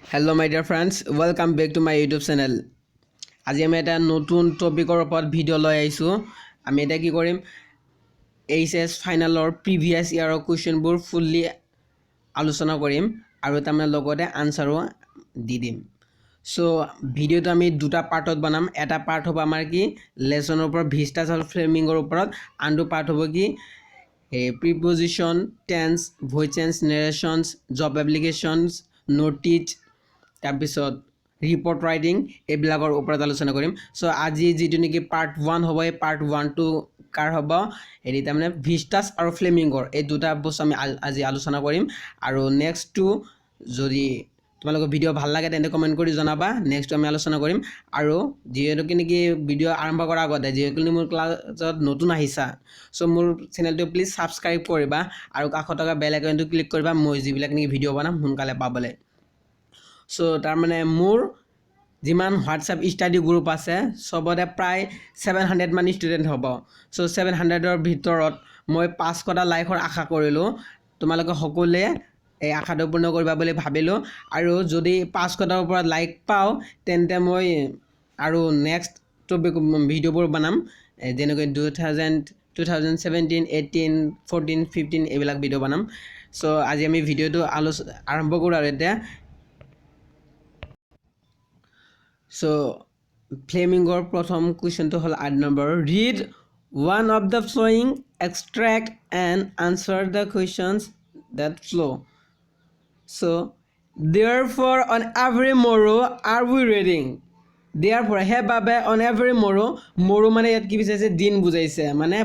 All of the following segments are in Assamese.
Hello my dear friends, welcome back to my YouTube channel. আজি আমি এটা নতুন টপিকৰ ওপৰত ভিডিঅ' লৈ আহিছোঁ। আমি এটা কি কৰিম এইচএছ ফাইনেলৰ প্ৰিভিয়াছ ইয়াৰৰ কুৱেশ্যনবোৰ ফুল্লি আলোচনা কৰিম আৰু তাৰমানে লগতে আনসাৰো দি দিম। সো ভিডিঅ'টো আমি দুটা পাৰ্টত বনাম। এটা পাৰ্ট হ'ব আমাৰ কি লেসনৰ ওপৰত ভিষ্টাছ আৰু ফ্ৰেমিঙৰ ওপৰত, আনটো পাৰ্ট হ'ব কি preposition, tense, voice change, narrations, job applications, notice, তাৰপিছত ৰিপৰ্ট ৰাইটিং এইবিলাকৰ ওপৰত আলোচনা কৰিম। সো আজি যিটো নেকি পাৰ্ট 1 হ'ব, এই পাৰ্ট 1টো কাৰ হ'ব হেৰি তাৰমানে ভিষ্টাছ আৰু ফ্লেমিঙৰ এই দুটা বস্তু আমি আজি আলোচনা কৰিম। আৰু নেক্সটটো যদি তোমালোকৰ ভিডিঅ' ভাল লাগে তেন্তে কমেণ্ট কৰি জনাবা, নেক্সটটো আমি আলোচনা কৰিম। আৰু যিহেতুকে নেকি ভিডিঅ' আৰম্ভ কৰাৰ আগতে যিহেতু মোৰ ক্লাছত নতুন আহিছা, সো মোৰ চেনেলটো প্লিজ ছাবস্ক্ৰাইব কৰিবা আৰু কাষত থকা বেল আইকনটো ক্লিক কৰিবা মই যিবিলাক নেকি ভিডিঅ' বনাম সোনকালে পাবলৈ। সো তাৰমানে মোৰ যিমান হোৱাটছআপ ষ্টাডি গ্ৰুপ আছে সবতে প্ৰায় 700 মান ষ্টুডেণ্ট হ'ব। সো 700ৰ ভিতৰত মই 500টা লাইকৰ আশা কৰিলোঁ। তোমালোকে সকলোৱে এই আশাটো পূৰ্ণ কৰিবা বুলি ভাবিলোঁ। আৰু যদি 500টাৰ ওপৰত লাইক পাওঁ তেন্তে মই আৰু নেক্সট টপিক ভিডিঅ'বোৰ বনাম, যেনেকৈ 2017, 18, 14, 15 এইবিলাক ভিডিঅ' বনাম। সো আজি আমি ভিডিঅ'টো আৰম্ভ কৰোঁ। আৰু এতিয়া সো ফ্লেমিঙৰ প্ৰথম কুৱেশ্যনটো হ'ল 8 number. Read one of the following, extract and answer the questions that flow. So therefore on every morrow are we reading? Therefore সেইবাবে on every morrow, morrow মানে ইয়াত কি বুজাইছে দিন বুজাইছে, মানে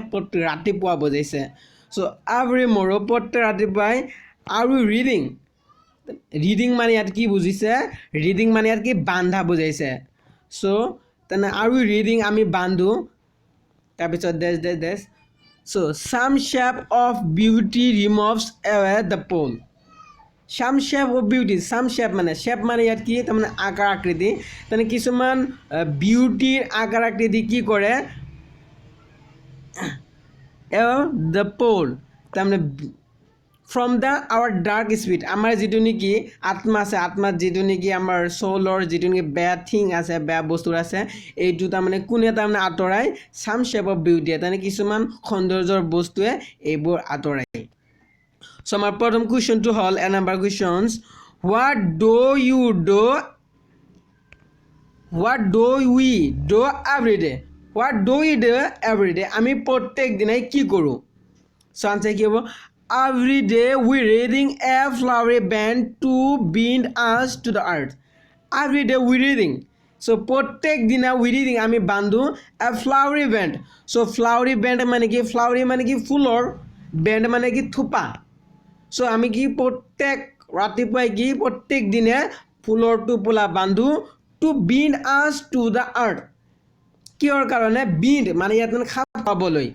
ৰাতিপুৱা বুজাইছে। so every morrow প্ৰত্যেক ৰাতিপুৱাই are we reading? ৰিডিং মানে ইয়াত কি বুজিছে, ৰিডিং মানে ইয়াত কি বান্ধা বুজাইছে। সো তেনে আৰু ৰিডিং আমি বান্ধো, তাৰপিছত দেশ so some shape of beauty removes away the pall. Some shape of beauty, some shape মানে শ্বেপ মানে ইয়াত কি তাৰমানে আকাৰ আকৃতি, তেনে কিছুমান বিউটিৰ আকাৰ আকৃতি কি কৰে দ্য পোল তাৰমানে from the our dark spirit, আমাৰ যিটো নেকি আত্মা আছে, আত্মাত যিটো নেকি আমাৰ চৌলৰ যিটো নেকি বেয়া থিং আছে, বেয়া বস্তু আছে, এইটো তাৰমানে কোনে তাৰমানে আঁতৰাই চাম শ্বেপ অফ বিউটিয়ে তাৰমানে কিছুমান সৌন্দৰ্যৰ বস্তুৱে এইবোৰ আঁতৰাই। চ' আমাৰ প্ৰথম কুৱেশ্যনটো হ'ল A number questions, what do we do every day? What do we do every day? আমি প্ৰত্যেক দিনাই কি কৰোঁ? চ' আনচাৰ কি হ'ব? Every day we reading a flowery band to bind us to the earth. Every day we reading. So প্ৰত্যেক দিনা we reading আমি বান্ধো a flowery band. So flowery band মানে কি, flowery মানে কি ফুলৰ, band মানে কি থোপা। so আমি কি প্ৰত্যেক ৰাতিপুৱাই কি প্ৰত্যেক দিনে ফুলৰ টোপোলা বান্ধো to bind us to the earth. কিহৰ কাৰণে? bind মানে ইয়াত মানে খাপ পাবলৈ,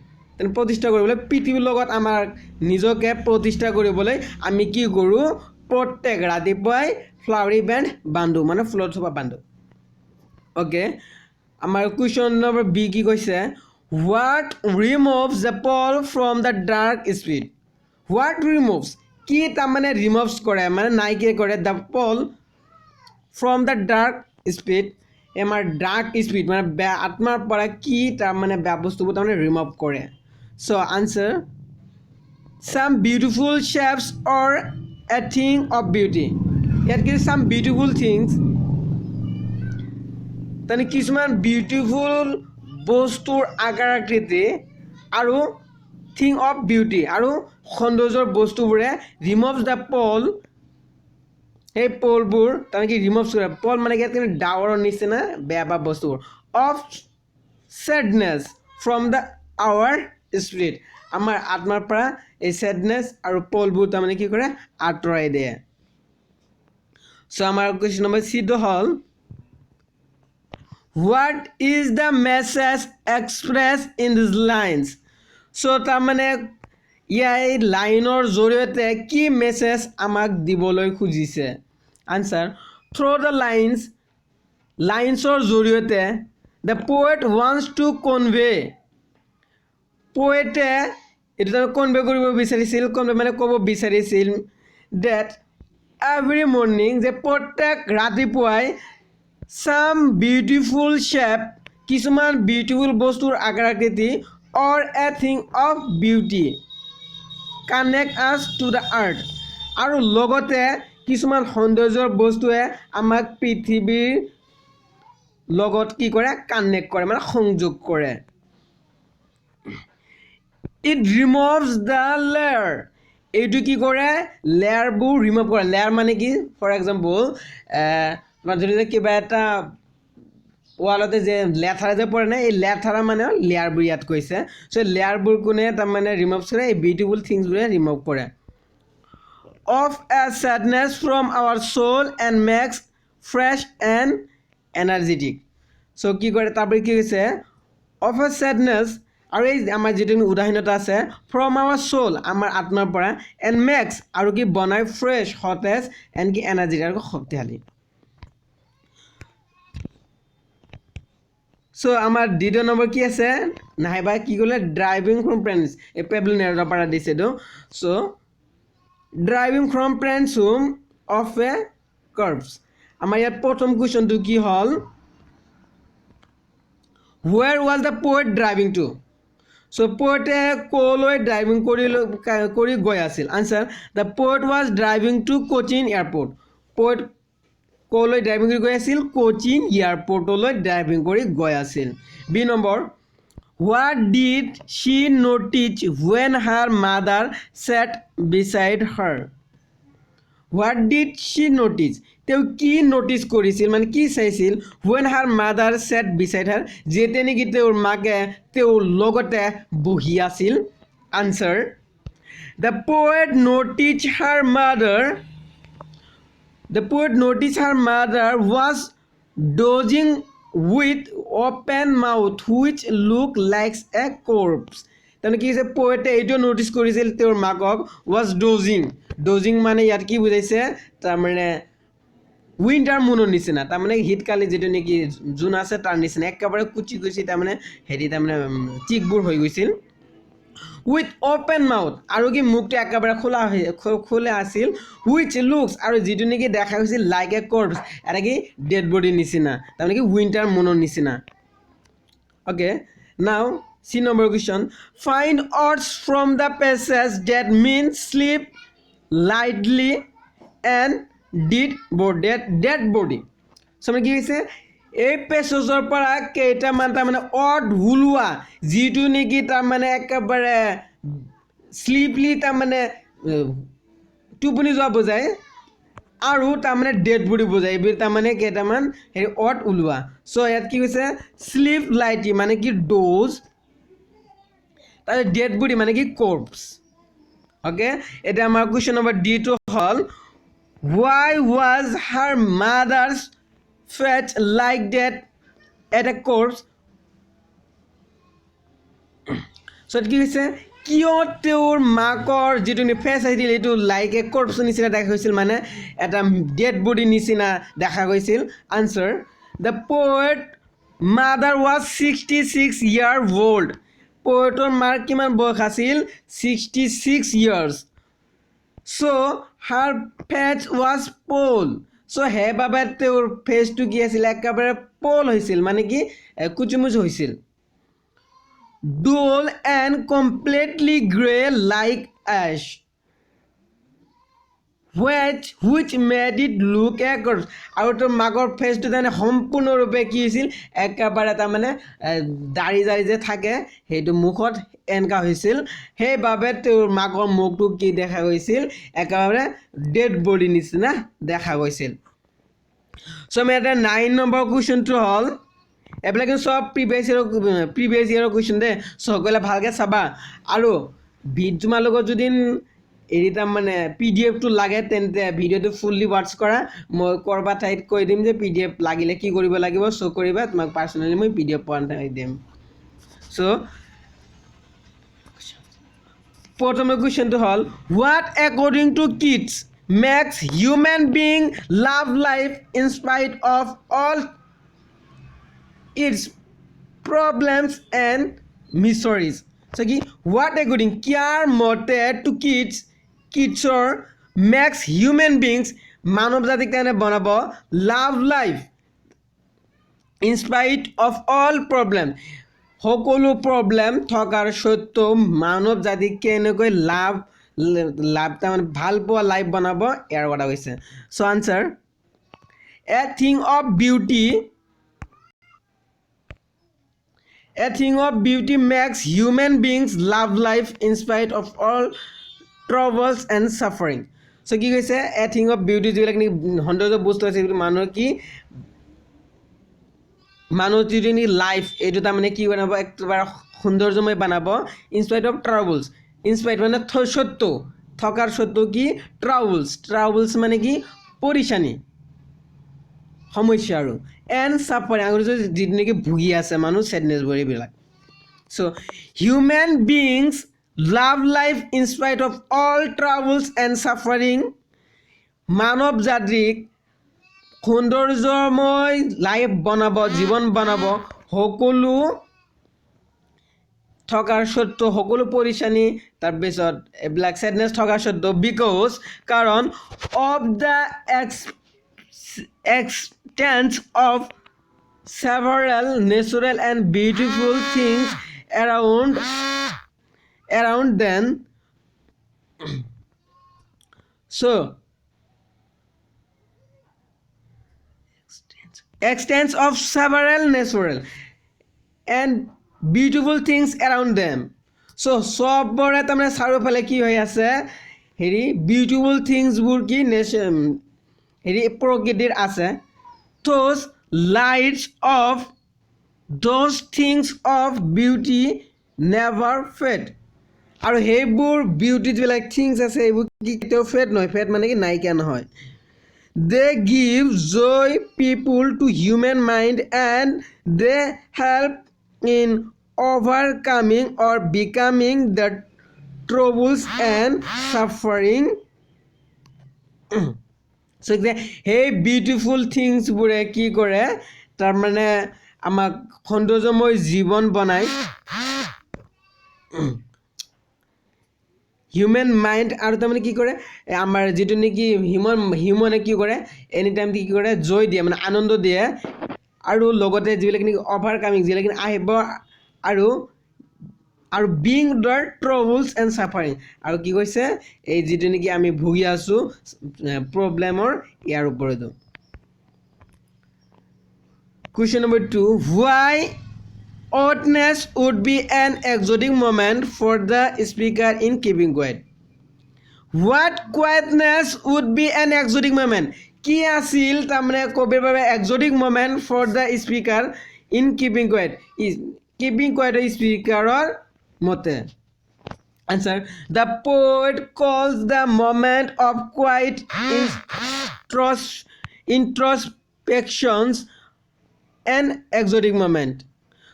প্ৰতিষ্ঠা কৰিবলৈ, পৃথিৱীৰ লগত আমাৰ নিজকে প্ৰতিষ্ঠা কৰিবলৈ আমি কি কৰোঁ প্ৰত্যেক ৰাতিপুৱাই ফ্লাৱাৰী বেণ্ড বান্ধো, মানে ফুলৰ থোপা বান্ধো। অ'কে, আমাৰ কুৱেশ্যন নম্বৰ বি কি কৈছে, what removes the pall from the dark spirit? What removes কি তাৰমানে ৰিমভছ কৰে মানে নাইকিয়া কৰে the pall from the dark spirit, আমাৰ ডাৰ্ক স্পিৰিট মানে বেয়া আত্মাৰ পৰা কি তাৰমানে বেয়া বস্তুবোৰ তাৰমানে ৰিমভ কৰে। So answer, some beautiful shapes or a thing of beauty. ইয়াত কি some beautiful things মানে কিছুমান বিউটিফুল বস্তুৰ আকাৰ আকৃতি আৰু থিং অফ বিউটি আৰু সৌন্দৰ্যৰ বস্তুবোৰে ৰিমভ দ্য পল, সেই পলবোৰ তাৰমানে কি ৰিমভ কৰে। পল মানে কি ডাৱৰৰ নিচিনা বেয়া বেয়া বস্তুবোৰ, of sadness from the our spirit, আমাৰ আত্মাৰ পৰা এই চেডনেছ আৰু পলবোৰ তাৰমানে কি কৰে আঁতৰাই দিয়ে। চ' আমাৰ কুৱেশ্যন নম্বৰ চিটো হ'ল, what is the message express in this lines? So' তাৰমানে এই লাইনৰ জৰিয়তে কি মেছেজ আমাক দিবলৈ খুজিছে? আনচাৰ, থ্ৰু দ্য লাইনছৰ জৰিয়তে the poet wants to convey, পোৱেটে এইটো কনভে কৰিব বিচাৰিছিল, কনভে মানে ক'ব বিচাৰিছিল ডেট every morning যে প্ৰত্যেক ৰাতিপুৱাই some beautiful shape কিছুমান বিউটিফুল বস্তুৰ আকৃতি or a thing of beauty connect us to the earth আৰু লগতে কিছুমান সৌন্দৰ্যৰ বস্তুৱে আমাক পৃথিৱীৰ লগত কি কৰে কানেক্ট কৰে মানে সংযোগ কৰে it removes the layer এইটো কি কৰে লেয়াৰবোৰ ৰিমুভ কৰে লেয়াৰ মানে কি ফৰ এক্সাম্পল তোমাৰ যদি কিবা এটা ওয়ালতে যে লেথাৰা যে পৰে না এই লেথাৰা মানে লেয়াৰবোৰ ইয়াত কৈছে সো লেয়াৰবোৰ কোনে তাৰ মানে ৰিমুভ কৰে এই বিউটিফুল থিংছবোৰে ৰিমুভ কৰে of a sadness from our soul and makes fresh and energetic so কি কৰে তাৰপৰে কি হৈছে of a sadness আৰু এই আমাৰ যেটো উদাহৰণটা আছে from our soul আমাৰ আত্মাৰ পৰা and makes আৰু কি বনাই fresh সতেজ and কি energetic আৰু শক্তিশালী so আমাৰ দ্বিতীয় নম্বৰ কি আছে নাইবা কি কলে ড্ৰাইভিং ফ্ৰম ফ্ৰেন্ডস এই পেবল নেৰৰ পৰা দিছে তো so driving from friends home of a corpse আমাৰ ইয়াত প্ৰথম কোৱেশ্চনটো কি হল where was the poet driving to so poet কলৈ ড্ৰাইভিং কৰি গৈ আছিল answer the poet was driving to Cochin airport poet কলৈ ড্ৰাইভিং কৰি গৈ আছিল কোচিন এয়াৰপৰ্টলৈ ড্ৰাইভিং কৰি গৈ আছিল B number what did she notice when her mother sat beside her what did she notice তেও কি নোটিস কৰিছিল মানে কি চাইছিল when her mother sat beside her যেতে নেকি তেওঁৰ মাকে তেওঁৰ লগতে বহি আছিল answer the poet noticed her mother was dozing with open mouth which looked like a corpse তাহলে কি হৈছে পোয়েটে এইটো নোটিস কৰিছিল তেওঁৰ মাকক was dozing মানে ইয়াত কি বুজাইছে তাৰ মানে উইন্টাৰ মুনৰ নিচিনা তাৰ মানে হিটকালি যেটো নেকি জুন আছে তাৰ নিচিনা একেবাৰে কুচি গৈছে তাৰ মানে হেৰি তাৰ মানে চিকবোৰ হৈ গৈছিল with open mouth আৰু কি মুখটো একেবাৰে খোলা আছিল which looks আৰু যেটো নেকি দেখা গৈছিল like a corpse এটা কি ডেড বডি নিচিনা তাৰ মানে কি উইন্টাৰ মুনৰ নিচিনা okay now see number question find words from the passage that mean sleep lightly and dead body so মানে কি হৈছে এই পেছেজৰ পৰা কেইটা মান তাৰ মানে অড হুলুৱা যেটো নেকি তাৰ মানে একেবাৰে স্লিপলি তাৰ মানে টুপনি যোৱা বুজায় আৰু তাৰ মানে ডেড বডি বুজায় এই তাৰ মানে কেইটা মান হেৰি অড উলুৱা সো ইয়াত কি হৈছে স্লিপ লাইটলি মানে কি ডোজ তাৰ ডেড বডি মানে কি কৰ্পস ওকে এটা আমাৰ কোৱেশ্চন নম্বৰ ডি টু হল why was her mother's face like that at a corpse so কি হৈছে কিয় তেওঁৰ মাকৰ যেটো ফেস আছিল এটো লাইক এ কৰ্পস নিচিনা দেখা গৈছিল মানে এটা ডেড বডি নিচিনা দেখা গৈছিল answer the poet mother was 66 years old poetor মাৰ কিমান বয়স আছিল 66 years so her face was pale so he বাবে তেওঁৰ ফেসটো কি আছিল একেবাৰে পল হৈছিল মানে কি কুচুমুচ হৈছিল dull and completely gray like ash which made it look a corpse আৰু তোৰ মাকৰ ফেসটো মানে সম্পূৰ্ণৰূপে কি হৈছিল একেবাৰে তাৰ মানে দাড়ি যে থাকে হেতু মুখত এনকা হৈছিল সেইভাবে তোৰ মাকৰ মুখটো কি দেখা গৈছিল একেবাৰে ডেড বডি নিচিনা দেখা গৈছিল সো মেটা 9 নম্বৰ কোৱেশ্চনটো হল এপ্লাই সব প্ৰিভিয়াস ইয়াৰৰ কোৱেশ্চন দে সকলে ভালকে চাবা আৰু তোমালোকৰ যদি এৰিটা মানে পিডিএফ টো লাগে তেন্তে ভিডিওটো ফুললি ওয়াচ কৰা মই কৰবা ঠাইত কৈ দিম যে পিডিএফ লাগিলে কি কৰিব লাগিব সো কৰিবা তোমাক পাৰ্সোনালি মই পিডিএফ পঢ়াই দিম সো প্ৰথম কোৱেশ্চনটো হল what according to kids makes human being love life in spite of all its problems and miseries so ki what according kyar mote to kids or makes human beings মানৱ জাতিক তেনে বনাব লাভ life in spite of all problem সকলো প্ৰব্লেম থকাৰ সত্ত্বেও মানৱ জাতিক কেনেকৈ লাভ তাৰমানে ভাল পোৱা লাইফ বনাব ইয়াৰ কথা কৈছে so' answer a thing of beauty makes human beings love life in spite of all troubles and suffering so' কি কৈছে এ থিং অফ বিউটি যিবিলাক নেকি সৌন্দৰ্য বস্তু আছে এইবিলাক মানুহৰ কি মানুহ যদি লাইফ এইটো তাৰমানে কি বনাব একেবাৰে সৌন্দৰ্যময় বনাব ইনস্পাইট অফ ট্ৰাবলছ ইনস্পাইট মানে সত্ত্বেও থকাৰ সত্ত্বেও কি ট্ৰাবলছ মানে কি পৰিশানী সমস্যা আৰু এণ্ড ছাফাৰিং আৰু যিটো নেকি ভুগি আছে মানুহ ছেডনেছবোৰ এইবিলাক so' human beings love life in spite of all troubles and suffering মানৱ জাতিক সৌন্দৰ্যময় লাইফ বনাব জীৱন বনাব সকলো থকাৰ সত্ত্বেও সকলো পৰিশানী তাৰপিছত এইবিলাক ছেডনেছ থকাৰ সত্ত্বেও বিকজ কাৰণ of the এক্সটেন্স of several natural and beautiful things around them so extents of several natural and beautiful things around them so সবৰে তাৰমানে চাৰিওফালে কি হৈ আছে হেৰি বিউটিফুল থিংছবোৰ কি হেৰি প্ৰকৃতিৰ আছে those lights of those things of beauty never fade আৰু সেইবোৰ বিউটি যিবিলাক থিংছ আছে এইবোৰ কি কেতিয়াও ফেড নহয় ফেড মানে কি নাইকিয়া নহয় they give joy people to human mind and they help in overcoming or becoming the troubles and suffering so hey beautiful things বোৰে কি কৰে তাৰ মানে আমাক সৌন্দৰ্যময় জীৱন বনায় হিউমেন মাইণ্ড আৰু তাৰমানে কি কৰে আমাৰ যিটো নেকি হিউমনে কি কৰে এনি টাইম কি কৰে জয় দিয়ে মানে আনন্দ দিয়ে আৰু লগতে যিবিলাক নেকি অভাৰকামিং যিবিলাক আহিব আৰু বিং দ্য ট্ৰাবলছ এণ্ড ছাফাৰিং আৰু কি কৈছে এই যিটো নেকি আমি ভুগি আছোঁ প্ৰব্লেমৰ ইয়াৰ ওপৰতো Question number 2 why oddness would be an exotic moment for the speaker in keeping quiet what quietness would be an exotic moment কি আছিল তাৰমানে কবিৰ বাবে exotic moment for the speaker in keeping quiet স্পিকাৰৰ মতে answer the poet calls the moment of quiet introspections an exotic moment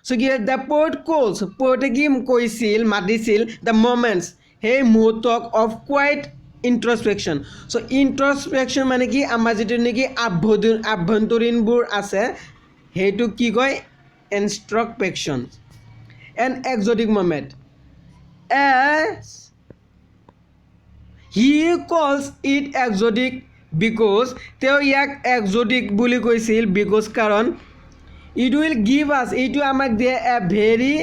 so the poet calls poet কি কৈছিল মাতিছিল the moments hey মুহূৰ্তক of quiet introspection so introspection মানে কি আমাৰ যেটো নেকি আভ্যন্তৰীণবোৰ আছে হেতু কি কয় introspection an exotic moment as he calls it exotic because তেওঁ ইয়াক exotic বুলি কৈছিল because কাৰণ it will give us এইটো আমাক দিয়ে a very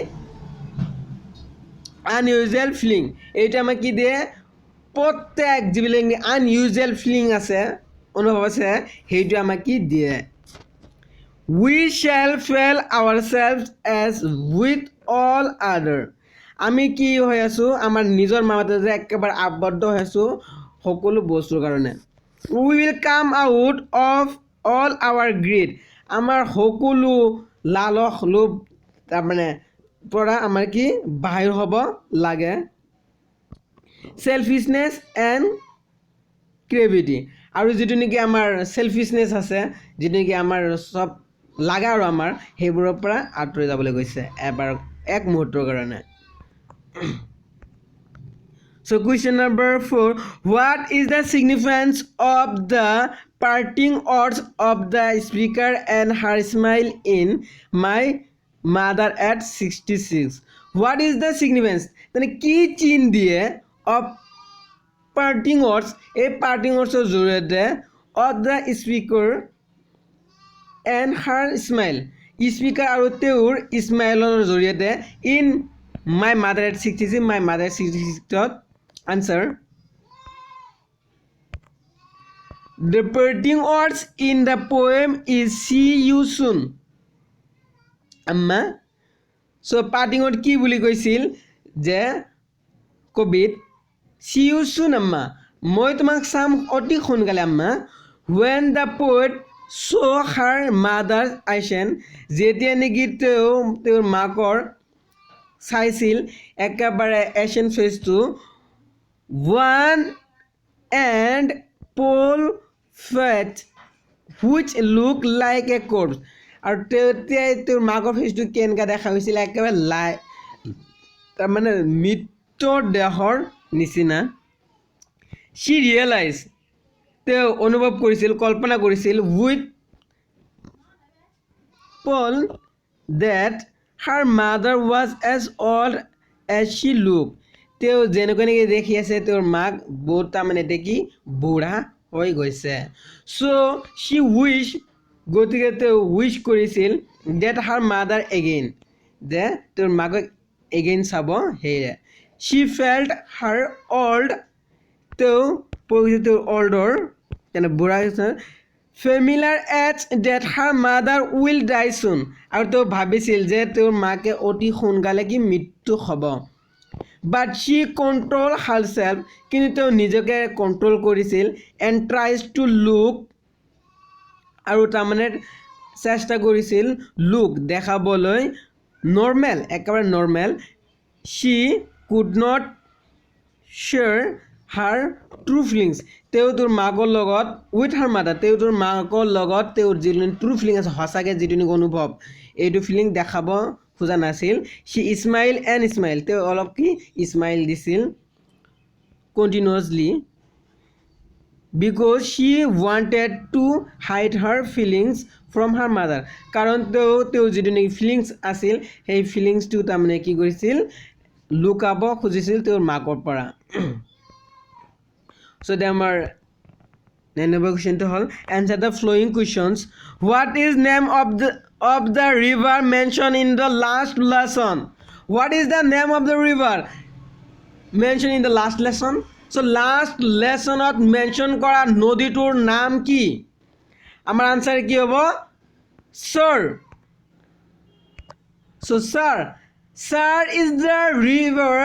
unusual feeling এইটো আমাক কি দিয়ে প্ৰত্যেক যিবিলাক unusual feeling আছে অনুভৱ আছে সেইটো আমাক কি দিয়ে we shall feel ourselves as with all other আমি কি হৈ আছো আমাৰ নিজৰ মাজতে যে একেবাৰে আবদ্ধ হৈ আছো সকলো বস্তুৰ কাৰণে we will come out of all our greed আমাৰ সকলো লালস লোভ তাৰমানে পৰা আমাৰ কি বাহিৰ হ'ব লাগে selfishness and cravity আৰু যেটো নেকি আমাৰ selfishness আছে যেটো নেকি আমাৰ সব লাগা আৰু আমাৰ হেবোৰৰ পৰা আঁতৰি যাবলৈ গৈছে এবাৰ এক মুহূৰ্তৰ কাৰণে So question number 4 what is the significance of the parting words of the speaker and her smile in my mother at 66 what is the significance মানে কি চিন দিয়ে of parting words এই parting words জৰিয়তে of the speaker and her smile. Speaker আৰু তেওঁৰ স্মাইলৰ জৰিয়তে in my mother at 66 my mother at 66 answer. The parting words in the poem is see you soon. Amma. So parting word কি বুলি কৈছিল যে কবিত see you soon amma. মই তোমাক চাম অতি সোনকালে আম্মা. When the poet saw her mother's action, যেতিয়া নেকি তেওঁৰ মাকৰ চাইছিল একেবাৰে এশন ফেচটো, one and pole fat which look like a corpse, আৰু তেতিয়াই তেওঁৰ মাকৰ ফেচটো কেনেকুৱা দেখা হৈছিল একেবাৰে তাৰমানে মৃত্যুৰ দেহৰ নিচিনা. She realized তেওঁ অনুভৱ কৰিছিল কল্পনা কৰিছিল with Paul that her mother was as old as she looked. তেওঁ যেনেকৈ নেকি দেখি আছে তেওঁৰ মাক বহুত তাৰমানে দেখি বুঢ়া হৈ গৈছে. So she wished গতিকে তেওঁ উইচ কৰিছিল that her mother again যে তেওঁৰ মাকক again চাব সেয়ে. She felt her old তেওঁ পঢ়িছে তেওঁৰ older তেনে বুঢ়া হৈছে familiar at that her mother will die soon, আৰু তেওঁ ভাবিছিল যে তেওঁৰ মাকে অতি সোনকালে কি মৃত্যু হ'ব. But she control herself, কিন্তু তেওঁ নিজকে কণ্ট্ৰল কৰিছিল and tries to look আৰু তাৰমানে চেষ্টা কৰিছিল look দেখাবলৈ নৰ্মেল একেবাৰে normal. She could not share her true feelings. তেওঁ তোৰ মাকৰ লগত with her mother তেওঁ তোৰ মাকৰ লগত তেওঁৰ যিটো ট্ৰু ফিলিং আছে সঁচাকৈ যিটো অনুভৱ এইটো ফিলিং দেখাব খোজা নাছিল. She smile and smile তেওঁ অলপ কি স্মাইল দিছিল continuously because she wanted to hide her feelings from her mother, কাৰণ তেওঁ যিটো নেকি ফিলিংছ আছিল সেই ফিলিংছটো তাৰমানে কি কৰিছিল লুকাব খুজিছিল তেওঁৰ মাকৰ পৰা. So আমাৰ 9 number question to hall answer the following questions. What is name of the river mentioned in the last lesson? What is the name of the river mentioned in the last lesson? So last lesson ot mention কৰা নদীটোৰ নাম কি? আমাৰ আনসাৰ কি হ'ব sir. So sir is the river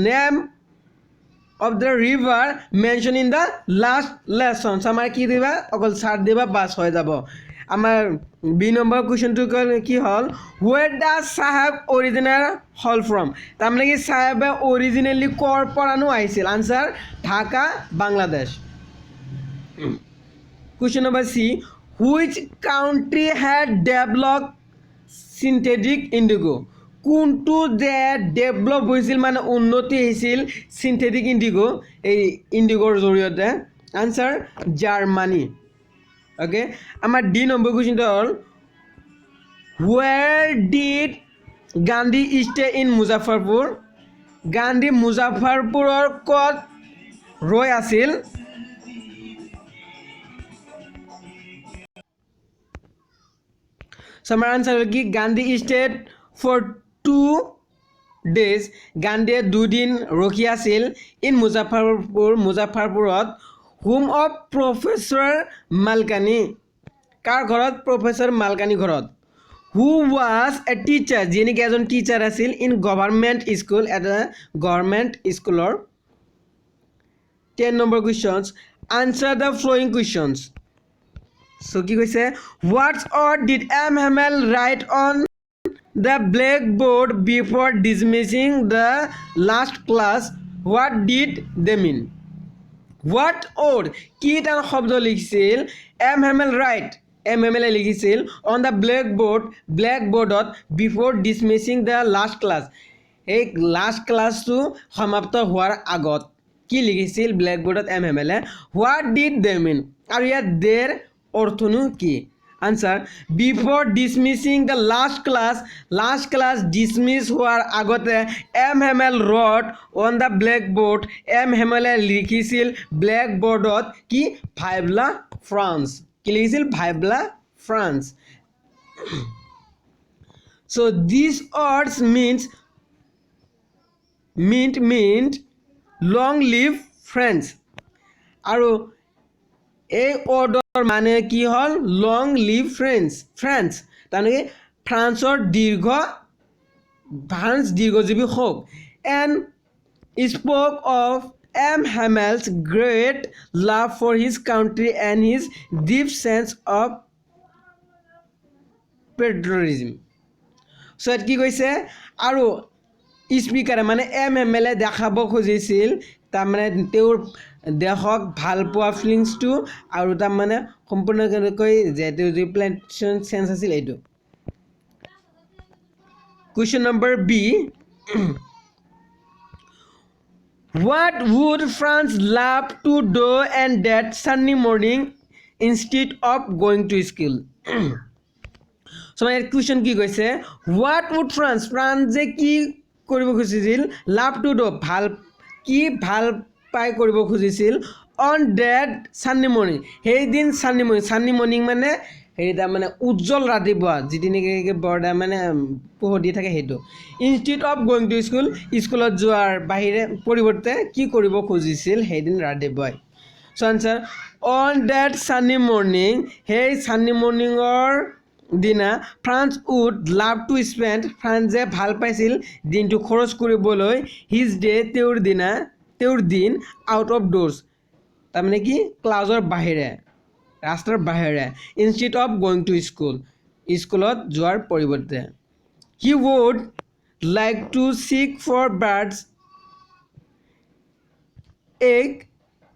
name of the river mentioned in the last lesson. So আমাৰ কি দিবা অকল sir দিবা বাস হৈ যাব. আমাৰ বি নম্বৰ কোৱেশ্চনটো কি হ'ল where does Sahib original haul from? তাৰমানে কি সাহেবে অৰিজিনেলি কৰ পৰানো আহিছিল? Answer Dhaka Bangladesh. Question number C, which country had developed synthetic indigo? কোনটো যে ডেভেলপ হৈছিল মানে উন্নতি হৈছিল সিনথেটিক ইন্ডিগো এই ইন্ডিগোৰ জৰিয়তে? Answer Germany. ওকে আমাৰ ডি নম্বৰ কোৱেশ্চনটো হ'ল where did Gandhi stay in Muzaffarpur? Gandhi মুজাফৰপুৰৰ ক'ত ৰৈ আছিল? So আমাৰ আনসাৰ হ'ল কি গান্ধী stayed for 2 days. গান্ধীয়ে 2 দিন ৰখি আছিল ইন মুজাফৰপুৰত হোম অফ প্ৰফেচৰ মালকানি. কাৰ ঘৰত? প্ৰফেচৰ মালকানি ঘৰত. হু ৱাজ এ টিচাৰ যি নেকি এজন টিচাৰ আছিল ইন গভৰ্ণমেণ্ট স্কুল এটা গভৰ্ণমেণ্ট স্কুলৰ. 10 number questions answer the following questions. So কি কৈছে what or did M. Hamel write on the blackboard before dismissing the last class? What did they mean? What or কি তাৰ শব্দ লিখিছিল M. Hamel write M. Hamel লিখিছিল on the blackboardত before dismissing the last class এই লাষ্ট ক্লাছটো সমাপ্ত হোৱাৰ আগত কি লিখিছিল ব্লেকবোৰ্ডত M. Hamel? What did they mean? আৰু ইয়াত their অৰ্থনো কি? Answer. Before dismissing the last class dismiss হোৱাৰ আগতে M Hamel wrote on the blackboard. M হেমেলে লিখিছিল ব্লেকবোৰ্ডত কি ভাইবলা ফ্ৰান্স কি লিখিছিল vive la France so these words meant long live friends আৰু এই অৰ্ডৰ মানে কি হল long live friends তাৰমানে ফ্ৰান্সৰ দীৰ্ঘজীৱী হোক and spoke of M. Hamel's great love for his country and his deep sense of patriotism. So কি কৈছে আৰু স্পিকাৰে মানে এম হেমেলে দেখাব খুজিছিল তাৰমানে তেওঁৰ দেশক ভাল পোৱা ফিলিংছটো আৰু তাৰমানে সম্পূৰ্ণকৈ যে তেওঁৰ ৰিপ্লেশ্যন চেঞ্চ আছিল এইটো question number B what would France love to do on that sunny morning instead of going to school so my question কি কৈছে what would France যে কি কৰিব খুজিছিল love to do ভাল পাই কৰিব খুজিছিল on that sunny morning সেই দিন sunny morning মানে হেৰিটা মানে উজ্জ্বল ৰাতিপুৱা যিটো নেকি বৰদা মানে পোহৰ দি থাকে সেইটো instead of going to school স্কুলত যোৱাৰ বাহিৰে পৰিৱৰ্তে কি কৰিব খুজিছিল সেইদিন ৰাতিপুৱাই so answer on that sunny morning hey sunny morning or দিনা France would love to spend France যে ভাল পাইছিল দিনটো খৰচ কৰিবলৈ his day তেওঁৰ দিন out of doors তাৰমানে কি ক্লাছৰ বাহিৰে ৰাস্তাৰ বাহিৰে instead of going to school স্কুলত যোৱাৰ পৰিৱৰ্তে he would like to seek for birds egg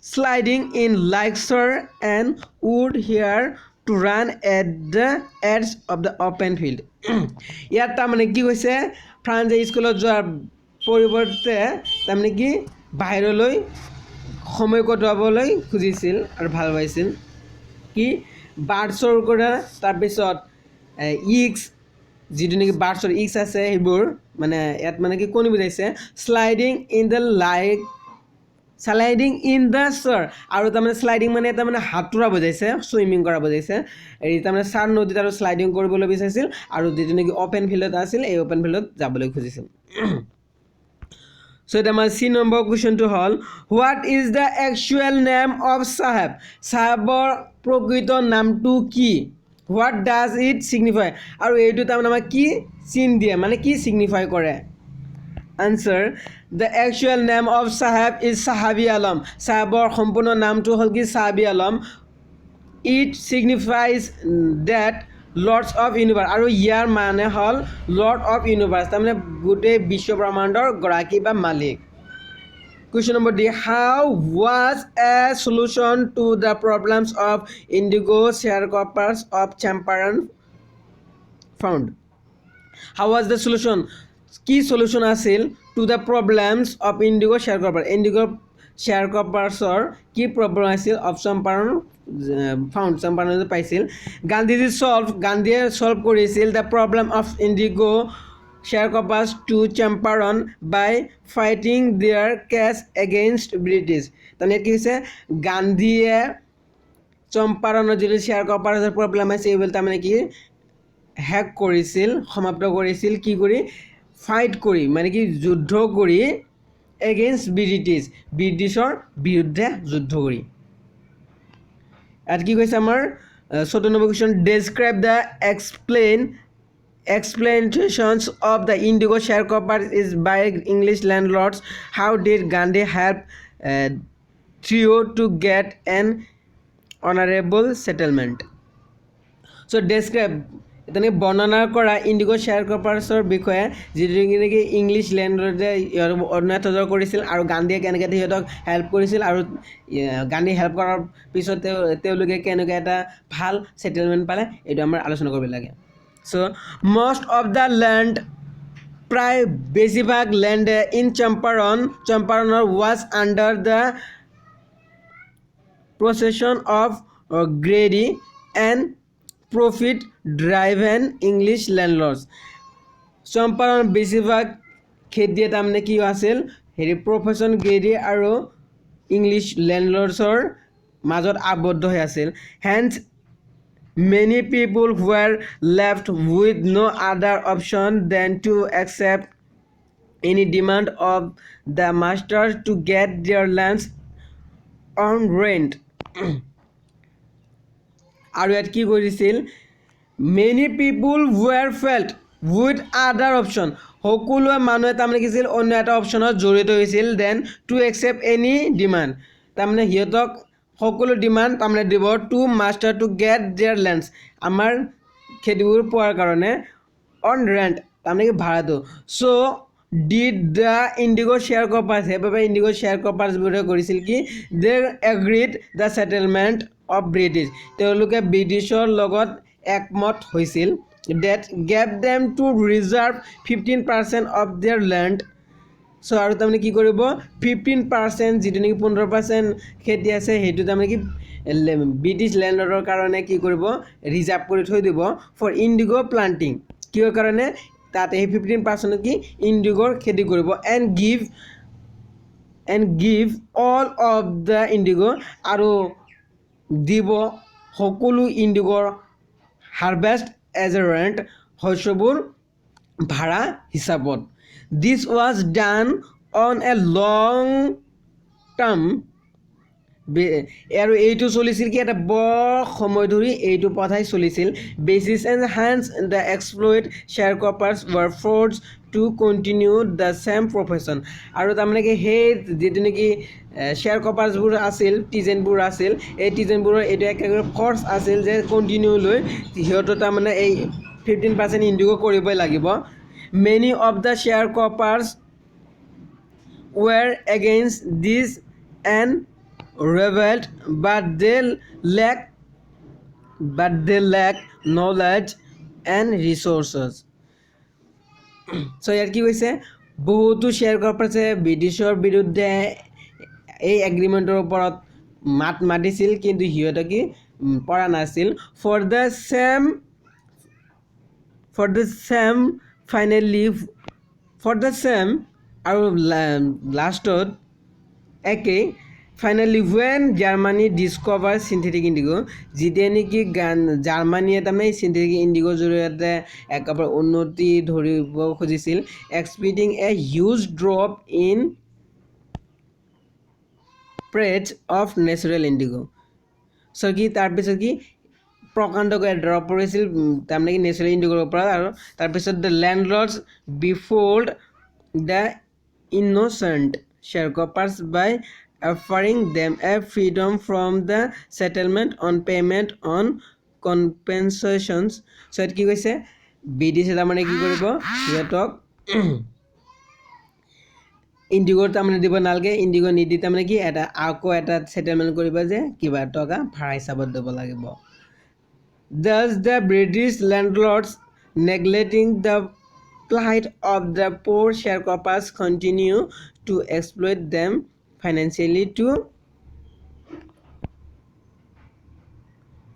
sliding in lakeshore and would hear to run at the edge of the open field ইয়াত তাৰমানে কি কৈছে ফ্ৰান্স স্কুলত যোৱাৰ পৰিৱৰ্তে তাৰমানে কি বাহিৰলৈ সময় কটাবলৈ খুজিছিল আৰু ভাল পাইছিল কি বাৰ্ডছৰ পৰা তাৰপিছত ইক্স যিটো নেকি বাৰ্ডছৰ ইক্স আছে সেইবোৰ মানে ইয়াত মানে কি কোন বুজাইছে স্লাইডিং ইন দ্য শ্বৰ আৰু তাৰমানে শ্লাইডিং মানে তাৰমানে সাঁতোৰা বুজাইছে ছুইমিং কৰা বুজাইছে এই তাৰমানে চাৰ নদীত আৰু শ্লাইডিং কৰিবলৈ বিচাৰিছিল আৰু যিটো নেকি অ'পেন ফিল্ডত আছিল এই অ'পেন ফিল্ডত যাবলৈ খুজিছিল So the C number question to hall what is the actual name of Sahab Sahabor প্রকৃত নামটো কি what does it signify আৰু এইটো তাৰমানে আমাৰ কি চিন দিয়ে মানে কি signify কৰে answer the actual name of Sahab is Sahabi Alam Sahabor সম্পূৰ্ণ নামটো হ'ল কি Sahabi Alam it signifies that Lords of Universe আৰু ইয়াৰ মানে হল Lord of Universe তাৰমানে গোটেই বিশ্ব ব্ৰহ্মাণ্ডৰ গৰাকী বা মালিক question number D how was a solution to the problems of indigo sharecroppers of Champaran found how was the solution কি solution আছিল to the problems of indigo sharecroppers কি problem আছিল of Champaran found Champaran পাইছিল গান্ধীজি গান্ধীয়ে solve কৰিছিল the problem of indigo sharecroppers to Champaran by fighting their case against British তাৰমানে কি হৈছে গান্ধীয়ে চম্পাৰণৰ যিটো sharecroppers প্ৰব্লেম আছে এইবোৰ তাৰমানে কি হ্যাক কৰিছিল সমাপ্ত কৰিছিল কি কৰি ফাইট কৰি মানে কি যুদ্ধ কৰি against ব্ৰিটিছৰ বিৰুদ্ধে যুদ্ধ কৰি আৰু কি কৈছে আমাৰ 14 number question describe the explanations of the indigo sharecroppers is by English landlords how did Gandhi help Theo to get an honorable settlement so describe এতনে বৰ্ণনা কৰা ইন্ডিগো শেয়াৰক্ৰপাৰ্ছৰ বিষয়ে যিটো নেকি ইংলিছ লেণ্ডলৰ্ডে অন্যায়ৰ কৰিছিল আৰু গান্ধীয়ে কেনেকৈ সিহঁতক হেল্প কৰিছিল আৰু গান্ধী হেল্প কৰাৰ পিছত তেওঁলোকে কেনেকৈ এটা ভাল সেটেলমেন্ট পালে এইটো আমাৰ আলোচনা কৰিব লাগে so most of the land প্ৰায় বেছিভাগ land in Champaran was under the possession of Grady and profit driven English landlords. Champaran বেছিভাগ খেতিয়ে তাৰমানে কি আছিল হেৰি প্ৰফেশ্যন গ্ৰেডি আৰু ইংলিছ লেণ্ডলৰ্ডছৰ মাজত আবদ্ধ হৈ আছিল. Hence many people were left with no other option than to accept any demand of the masters to get their lands on rent. আৰু ইয়াত কি কৰিছিল many people were felt with other option. সকলো মানুহে তাৰমানে কি আছিল অন্য এটা অপশ্যনত জড়িত হৈছিল then to accept any demand তাৰমানে সিহঁতক সকলো ডিমাণ্ড তাৰমানে দিব to master to get their lands আমাৰ খেতিবোৰ পোৱাৰ কাৰণে অন ৰেণ্ট তাৰমানে কি ভাড়াটো. So' did the indigo share croppers সেইবাবে ইণ্ডিগো শ্বেয়াৰ ক্ৰপাৰ্ছবোৰে কৰিছিল কি they agreed the settlement of British তেওঁলোকে ব্ৰিটিছৰ লগত একমত হৈছিল that gave them to reserve 15% of their land. So আৰু তাৰমানে কি কৰিব 15% যিটো নেকি 15% খেতি আছে সেইটো তাৰমানে কি ব্ৰিটিছ লেণ্ডৰ কাৰণে কি কৰিব ৰিজাৰ্ভ কৰি থৈ দিব ফৰ ইণ্ডিগো প্লান্টিং কিহৰ কাৰণে তাতে সেই 15% কি ইণ্ডিগোৰ খেতি কৰিব and give all of the indigo আৰু দিব সকলো ইণ্ডিগোৰ হাৰ্ভেষ্ট as a rent শস্যবোৰ ভাড়া হিচাপত. This was done on a long term আৰু এইটো চলিছিল কি এটা বৰ সময় ধৰি এইটো পথাই চলিছিল basis and hence the exploit sharecroppers were forced to continue the same profession. আৰু তাৰমানে কি সেই যিটো নেকি শ্বেয়াৰ ক্ৰপাৰ্ছবোৰ আছিল টিজেনবোৰ আছিল এই টিজেনবোৰৰ এইটো একেবাৰে ফৰ্চ আছিল যে কণ্টিনিউ লৈ সিহঁতৰ তাৰমানে এই 15% ইণ্ডিগো কৰিবই লাগিব. Many of the sharecroppers were against this and rebelled but they lack knowledge and resources. So ইয়াত কি কৈছে বহুতো শ্বেয়াৰ ক্ৰপাৰ্ছে ব্ৰিটিছৰ বিৰুদ্ধে এই এগ্ৰিমেণ্টৰ ওপৰত মাত মাতিছিল কিন্তু সিহঁতে কি পৰা নাছিল ফৰ দ্য চেম আৰু লাষ্টত একে finally when Germany discovered synthetic indigo যেতিয়া নেকি জাৰ্মানীয়ে তাৰমানে চিন্থেটিক ইণ্ডিগোৰ জৰিয়তে একেবাৰে উন্নতি ধৰিব খুজিছিল expecting a huge drop in price of natural indigo. So কি তাৰপিছত কি প্ৰকাণ্ডকৈ ড্ৰপ পৰিছিল তাৰমানে কি নেচাৰেল ইণ্ডিগোৰ ওপৰত আৰু তাৰপিছত the landlords baffled the innocent sharecroppers by offering them a freedom from the settlement on payment on compensations. So কি কৈছে ব্ৰিটিছে তাৰমানে কি কৰিব সিহঁতক ইণ্ডিগোৰ তাৰমানে দিব নালাগে ইণ্ডিগো নিদি তাৰমানে কি এটা আকৌ এটা ছেটেলমেণ্ট কৰিব যে কিবা টকা ভাড়া হিচাপত দিব লাগিব. Thus the British landlords neglecting the plight of the poor sharecroppers continue to exploit them financially to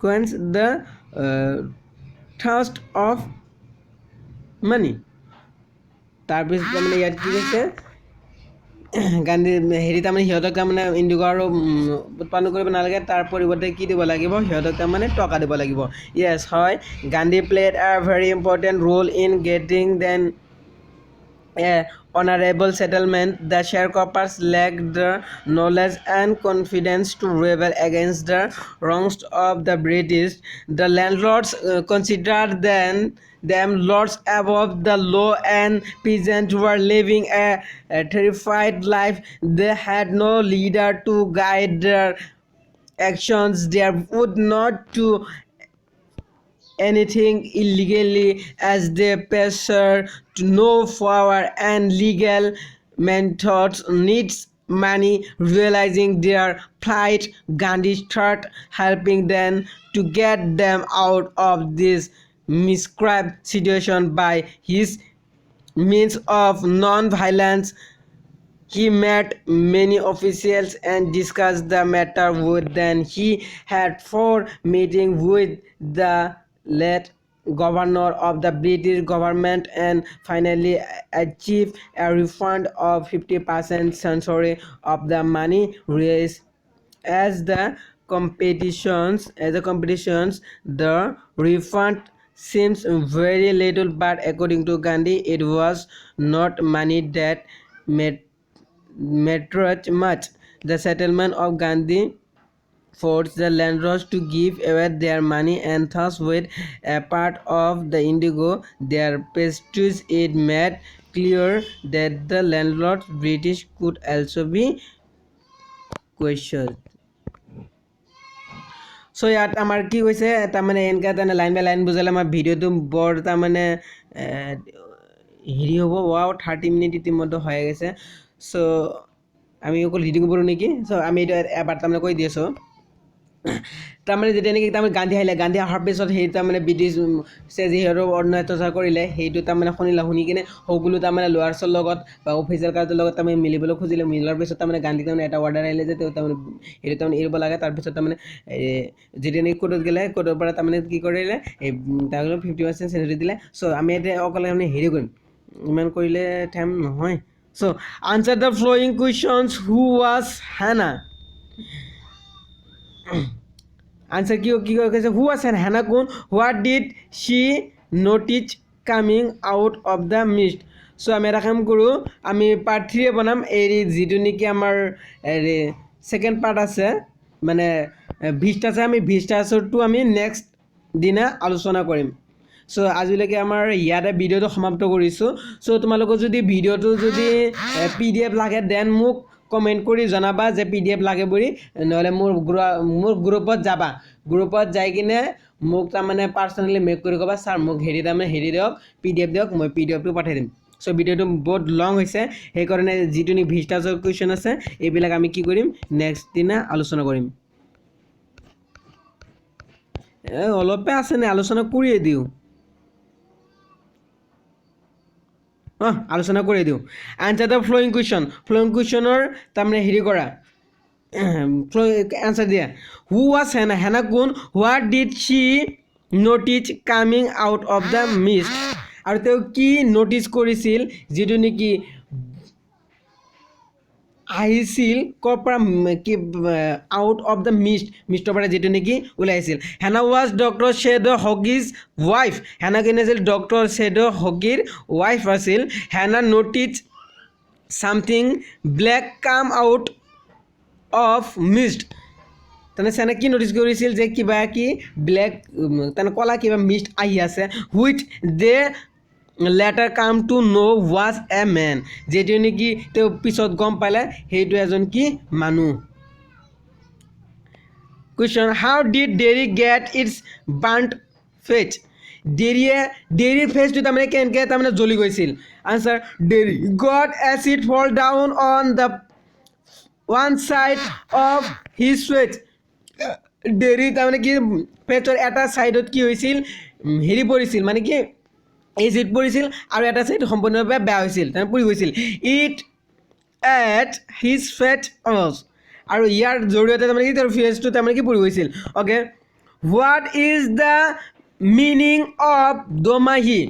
quench the thirst of money. তাৰপিছত তাৰমানে ইয়াত কি কৈছে গান্ধী হেৰি তাৰমানে সিহঁতক তাৰমানে ইণ্ডিগো আৰু উৎপাদন কৰিব নালাগে তাৰ পৰিৱৰ্তে কি দিব লাগিব সিহঁতক তাৰমানে টকা দিব লাগিব. য়েছ হয় Gandhi played a very important role in getting then a honorable settlement. The sharecroppers lacked the knowledge and confidence to rebel against the wrongs of the British. The landlords considered them lords above the law and peasants were living a terrified life. They had no leader to guide their actions. They would not do anything illegally as they possess no power and legal methods needs money. Realizing their plight, Gandhi started helping them to get them out of this miscreant situation by his means of non-violence. He met many officials and discussed the matter with them. He had 4 meetings with the late governor of the British government and finally achieved a refund of 50% censory of the money raised. As the competitions, the refund seems very little, but according to Gandhi, it was not money that mattered much. The settlement of Gandhi forced the landlords to give away their money, and thus with a part of the indigo their prestige. It made clear that the landlords British could also be questioned. So ইয়াত আমাৰ কি কৈছে তাৰমানে এনেকৈ তাৰমানে লাইন বাই লাইন বুজালে আমাৰ ভিডিঅ'টো বৰ তাৰমানে হেৰি হ'ব। ৱাও 30 মিনিট ইতিমধ্যে হৈ গৈছে। চ' আমি অকল ৰিডিং কৰোঁ নেকি? চ' আমি এইটো এবাৰ তাৰমানে কৈ দি আছোঁ। তাৰমানে যেতিয়া নেকি তাৰমানে গান্ধী আহিলে, গান্ধী অহাৰ পিছত সেই তাৰমানে ব্ৰিটিছ সিহঁতৰ অন্যায় অত্যাচাৰ কৰিলে, সেইটো তাৰমানে শুনি কিনে সকলো তাৰমানে লয়াৰ্ছৰ লগত বা অফিচিয়েল কাৰ্ডৰ লগত তাৰমানে মিলিবলৈ খুজিলে। মিলাৰ পিছত তাৰমানে গান্ধী তাৰমানে এটা অৰ্ডাৰ আহিলে যে তেওঁ তাৰমানে সেইটো তাৰমানে এৰিব লাগে। তাৰপিছত তাৰমানে যেতিয়া নেকি কোৰ্টত গ'লে, কোৰ্টৰ পৰা তাৰমানে কি কৰিলে তেওঁলোকে 50% চেঞ্চুৰী দিলে। চ' আমি এতিয়া অকলে মানে হেৰি কৰিম, ইমান কৰিলে টাইম নহয়। So' answer the following questions. Who was Hana? Answer কি কৈছে? হু ৱাজ হানা কোন? What did she notice coming out of the mist? So' আমি এটা কাম কৰোঁ, আমি পাৰ্ট 3 বনাম। এই যিটো নেকি আমাৰ ছেকেণ্ড পাৰ্ট আছে মানে ভিষ্টাছ, আমি ভিষ্টাছৰটো আমি নেক্সট দিনা আলোচনা কৰিম। চ' আজিলৈকে আমাৰ ইয়াতে ভিডিঅ'টো সমাপ্ত কৰিছোঁ। চ' তোমালোকৰ যদি ভিডিঅ'টো যদি PDF লাগে দেন মোক কমেণ্ট কৰি জনাবা যে PDF লাগে বুলি, নহ'লে মোৰ গ্ৰুপত যাবা। গ্ৰুপত যাই কিনে মোক তাৰমানে পাৰ্চনেলি মেক কৰি ক'বা, ছাৰ মোক হেৰি দিয়ক PDF দিয়ক, মই PDFটো পঠাই দিম। চ' ভিডিঅ'টো বহুত লং হৈছে, সেইকাৰণে যিটো নেকি ভিষ্টাছৰ কুৱেশ্যন আছে এইবিলাক আমি কি কৰিম নেক্সট দিনা আলোচনা কৰিম। অলপে আছে নে আলোচনা কৰিয়ে দিওঁ, আলোচনা কৰি দিওঁ। Answer the following question. Following কুৱেশ্যনৰ তাৰমানে হেৰি কৰা, আনচাৰ দিয়া। Who was Hena? হেনা কোন? What did she notice coming out of the mist? আৰু তেওঁ কি নটিচ কৰিছিল যিটো নেকি আহিছিল ক'ৰ পৰা, কি আউট অফ দ্য মিষ্টৰ পৰা যিটো নেকি ওলাই আহিছিল। Hena was doctor Shed Hockey's wife. Hena কিনে আছিল ডক্টৰ শ্বেড হকিৰ ৱাইফ আছিল। Hena notice something black come out of mist. তাৰমানে চেনে কি নটিচ কৰিছিল যে কিবা কি ব্লেক তাৰমানে ক'লা কিবা মিষ্ট আহি আছে। Which they later came to know' was a man. যিটো নেকি তেওঁ পিছত গম পালে সেইটো এজন কি মানুহ। Question, how did Derry get its burnt face? ডেৰীৰ ফেচটো তাৰমানে কেনেকৈ তাৰমানে জ্বলি গৈছিল? Answer, Derry got acid fall down on the one side of his face. Derry তাৰমানে কি ফেচৰ এটা ছাইডত কি হৈছিল হেৰি পৰিছিল, মানে কি এচিড পৰিছিল, আৰু এটা ছাইড সম্পূৰ্ণভাৱে বেয়া হৈছিল, তাৰমানে পুৰি গৈছিল। ইট এট হিজ ফেট অজ। আৰু ইয়াৰ জৰিয়তে তাৰমানে কি তেওঁৰ ফেচটো তাৰমানে কি পুৰি গৈছিল। Okay, what is the meaning of Domahi?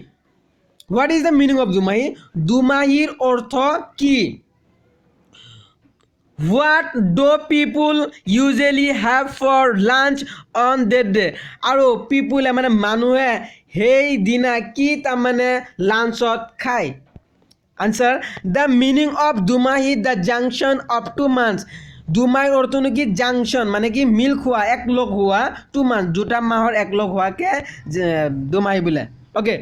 What is the meaning of Domahi? দোমাহীৰ অৰ্থ কি? What do people usually have for lunch on that day? আৰু পিপুলে মানে মানুহে সেইদিনা কি তাৰমানে লাঞ্চত খায়? Answer, the meaning of Domahi the junction of 2 months। দুমাহীৰ অৰ্থ নেকি জাংচন, মানে কি মিল খোৱা, একলগ হোৱা, 2 months 2টা মাহৰ একলগ হোৱাকে দুমাহী বোলে। Okay,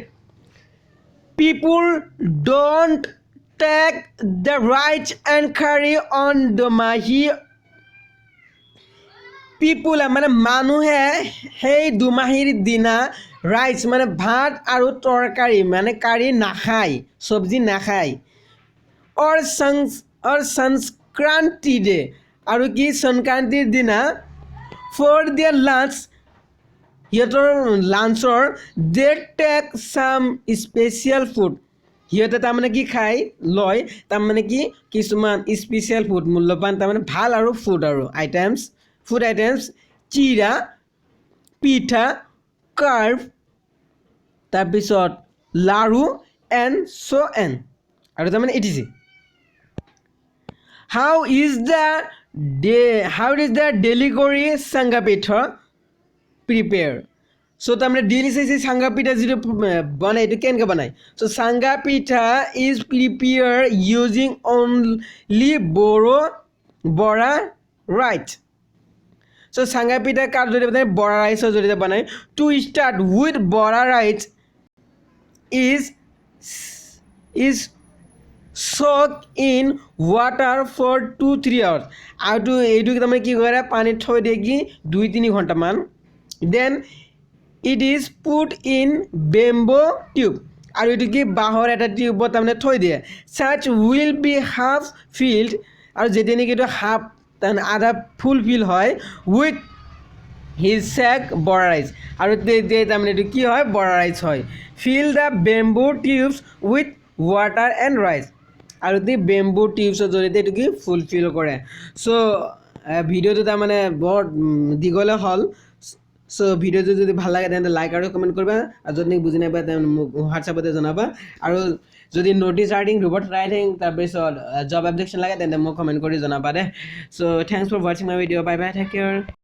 people don't take the rights and carry on দুমাহী। পিপুলে মানে মানুহে সেই দুমাহীৰ দিনা ৰাইচ মানে ভাত আৰু তৰকাৰী মানে কাৰী নাখায়, চব্জি নাখায়। অৰ সংক্ৰান্তি ডে, আৰু কি সংক্ৰান্তিৰ দিনা ফৰ দেয়াৰ লাঞ্চ, সিহঁতৰ লাঞ্চৰ দে টেক চাম স্পেচিয়েল ফুড, সিহঁতে তাৰমানে কি খাই লয় তাৰমানে কি কিছুমান স্পেচিয়েল ফুড, মূল্যৱান তাৰমানে ভাল আৰু ফুড আইটেমছ, চিৰা, পিঠা, কাৰ্ভ, তাৰপিছত লাৰু and so on আৰু তাৰমানে etc how is the delivery sangapitha prepare so tamre daily say sangapitha jitu banai etu kenke banai so sangapitha is prepared using only bora right so sangapitha kar jodi banai bora rice jodi banai to start with bora rice is soak in water for 2-3 hours আৰু তো এইটো তাৰমানে কি কৰে পানীত থৈ দিয়ে কি 2-3 ঘণ্টা মান then it is put in bamboo tube আৰু এইটো কি বাহৰ এটা টিউবত তাৰমানে থৈ দিয়ে such will be half filled আৰু যেতিয়া নেকি এইটো হাফ তাৰমানে আধা ফুল ফিল হয় with his sack bora rice আৰু তাৰমানে এইটো কি হয় bora rice হয় fill the bamboo tubes with water and rice আৰু দি বেম্বু টিউবছৰ জৰিয়তে এইটো কি ফুলফিল কৰে সো ভিডিঅ'টো তাৰমানে বৰ দীঘলে হ'ল সো ভিডিঅ'টো যদি ভাল লাগে তেন্তে লাইক আৰু কমেণ্ট কৰিবা আৰু যদি বুজি নাপায় তেন্তে মোক হোৱাটছআপতে জনাবা আৰু যদি নটিছ ৰাইটিং ৰবট ৰাইটিং তাৰপিছত জব এপ্লিকেশ্যন লাগে তেন্তে মোক কমেণ্ট কৰি জনাবা দে সো থেংকছ ফৰ ৱাচিং my video' bye bye take care